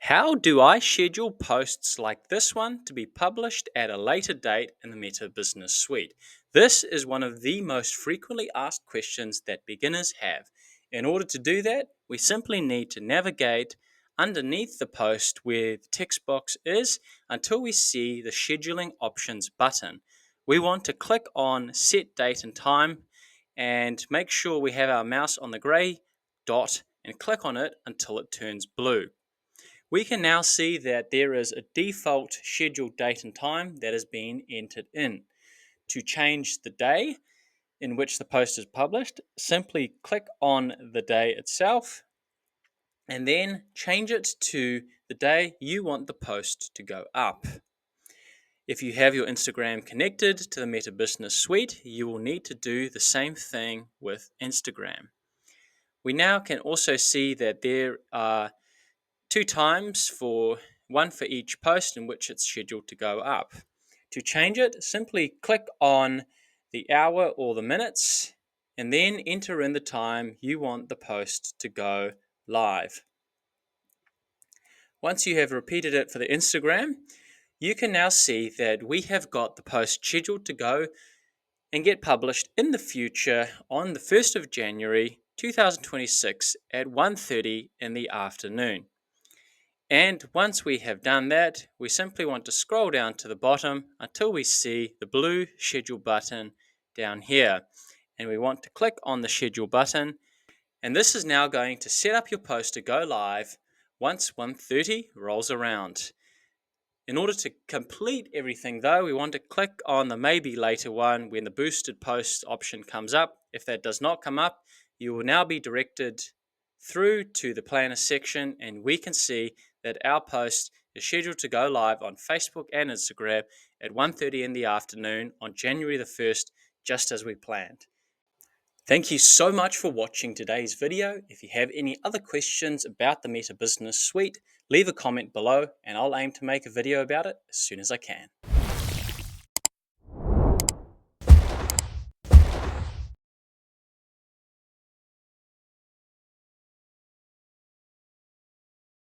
How do I schedule posts like this one to be published at a later date in the Meta Business Suite? This is one of the most frequently asked questions that beginners have. In order to do that, we simply need to navigate underneath the post where the text box is until we see the scheduling options button. We want to click on set date and time and make sure we have our mouse on the grey dot and click on it until it turns blue. We can now see that there is a default scheduled date and time that has been entered in. To change the day in which the post is published, simply click on the day itself and then change it to the day you want the post to go up. If you have your Instagram connected to the Meta Business Suite, you will need to do the same thing with Instagram. We now can also see that there are two times, one for each post in which it's scheduled to go up. To change it, simply click on the hour or the minutes and then enter in the time you want the post to go live. Once you have repeated it for the Instagram, you can now see that we have got the post scheduled to go and get published in the future on the 1st of January 2026 at 1:30 in the afternoon. And once we have done that, we simply want to scroll down to the bottom until we see the blue schedule button down here. And we want to click on the schedule button. And this is now going to set up your post to go live once 1:30 rolls around. In order to complete everything though, we want to click on the maybe later one when the boosted post option comes up. If that does not come up, you will now be directed through to the planner section and we can see that our post is scheduled to go live on Facebook and Instagram at 1:30 in the afternoon on January the 1st, just as we planned. Thank you so much for watching today's video. If you have any other questions about the Meta Business Suite, leave a comment below and I'll aim to make a video about it as soon as I can.